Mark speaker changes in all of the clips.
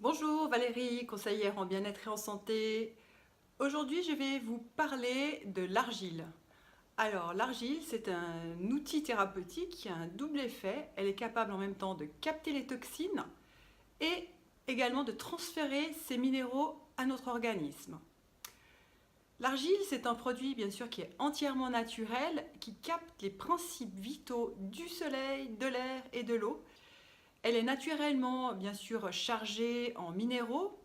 Speaker 1: Bonjour Valérie, conseillère en bien-être et en santé. Aujourd'hui, je vais vous parler de l'argile. Alors, l'argile, c'est un outil thérapeutique qui a un double effet. Elle est capable en même temps de capter les toxines et également de transférer ces minéraux à notre organisme. L'argile, c'est un produit bien sûr qui est entièrement naturel, qui capte les principes vitaux du soleil, de l'air et de l'eau. Elle est naturellement bien sûr chargée en minéraux.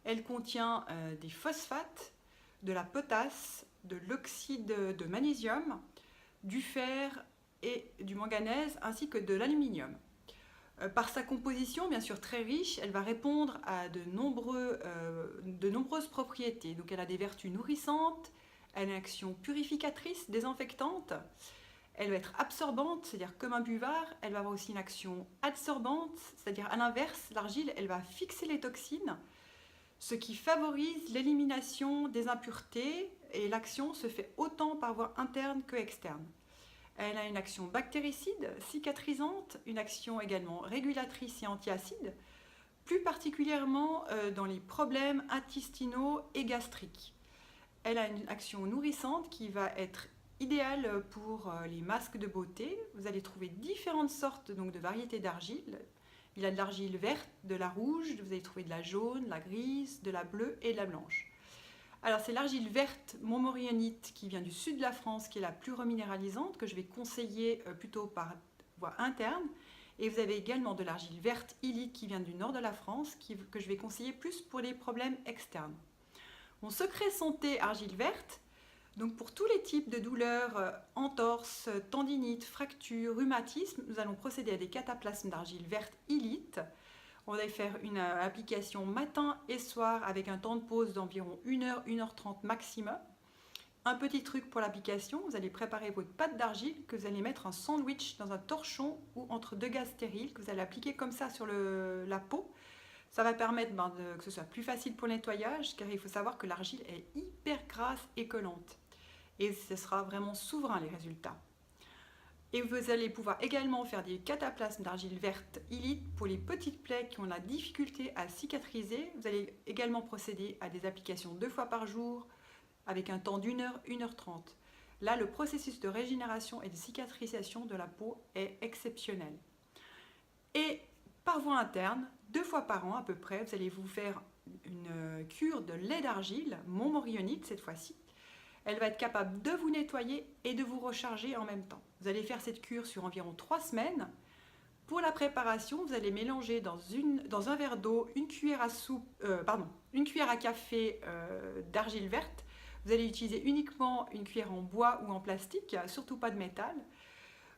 Speaker 1: Elle contient des phosphates, de la potasse, de l'oxyde de magnésium, du fer et du manganèse ainsi que de l'aluminium. Par sa composition bien sûr très riche, elle va répondre à de nombreuses propriétés. Donc elle a des vertus nourrissantes, elle a une action purificatrice, désinfectante, elle va être absorbante, c'est-à-dire comme un buvard. Elle va avoir aussi une action adsorbante, c'est-à-dire à l'inverse, l'argile, elle va fixer les toxines, ce qui favorise l'élimination des impuretés, et l'action se fait autant par voie interne que externe. Elle a une action bactéricide, cicatrisante, une action également régulatrice et antiacide, plus particulièrement dans les problèmes intestinaux et gastriques. Elle a une action nourrissante qui va être idéale pour les masques de beauté. Vous allez trouver différentes sortes donc, de variétés d'argile. Il y a de l'argile verte, de la rouge, vous allez trouver de la jaune, la grise, de la bleue et de la blanche. Alors c'est l'argile verte montmorillonite qui vient du sud de la France, qui est la plus reminéralisante, que je vais conseiller plutôt par voie interne. Et vous avez également de l'argile verte illite qui vient du nord de la France, que je vais conseiller plus pour les problèmes externes. Mon secret santé argile verte, donc pour tous les types de douleurs, entorses, tendinites, fractures, rhumatisme, nous allons procéder à des cataplasmes d'argile verte illite. On va faire une application matin et soir avec un temps de pause d'environ 1h, 1h30 maximum. Un petit truc pour l'application, vous allez préparer votre pâte d'argile que vous allez mettre en sandwich dans un torchon ou entre deux gaz stériles que vous allez appliquer comme ça sur la peau. Ça va permettre que ce soit plus facile pour le nettoyage, car il faut savoir que l'argile est hyper grasse et collante. Et ce sera vraiment souverain les résultats. Et vous allez pouvoir également faire des cataplasmes d'argile verte illite pour les petites plaies qui ont la difficulté à cicatriser. Vous allez également procéder à des applications 2 fois par jour avec un temps d'1 heure, 1h30. Là, le processus de régénération et de cicatrisation de la peau est exceptionnel. Et par voie interne, 2 fois par an à peu près, vous allez vous faire une cure de lait d'argile, montmorillonite cette fois-ci. Elle va être capable de vous nettoyer et de vous recharger en même temps. Vous allez faire cette cure sur environ 3 semaines. Pour la préparation, vous allez mélanger dans un verre d'eau une cuillère à café d'argile verte. Vous allez utiliser uniquement une cuillère en bois ou en plastique, surtout pas de métal.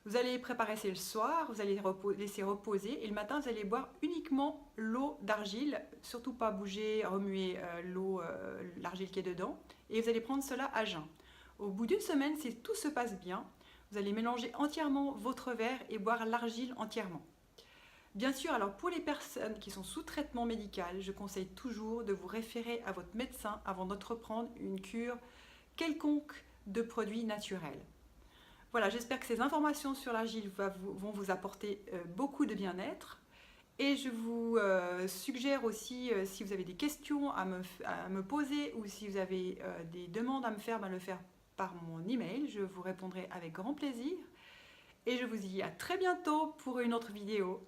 Speaker 1: Vous allez préparer ça le soir, vous allez laisser reposer et le matin vous allez boire uniquement l'eau d'argile, surtout pas bouger, remuer l'argile qui est dedans, et vous allez prendre cela à jeun. Au bout d'une semaine, si tout se passe bien, vous allez mélanger entièrement votre verre et boire l'argile entièrement. Bien sûr, alors pour les personnes qui sont sous traitement médical, je conseille toujours de vous référer à votre médecin avant d'entreprendre une cure quelconque de produits naturels. Voilà, j'espère que ces informations sur l'argile vont vous apporter beaucoup de bien-être. Et je vous suggère aussi, si vous avez des questions à me poser ou si vous avez des demandes à me faire, le faire par mon email. Je vous répondrai avec grand plaisir. Et je vous dis à très bientôt pour une autre vidéo.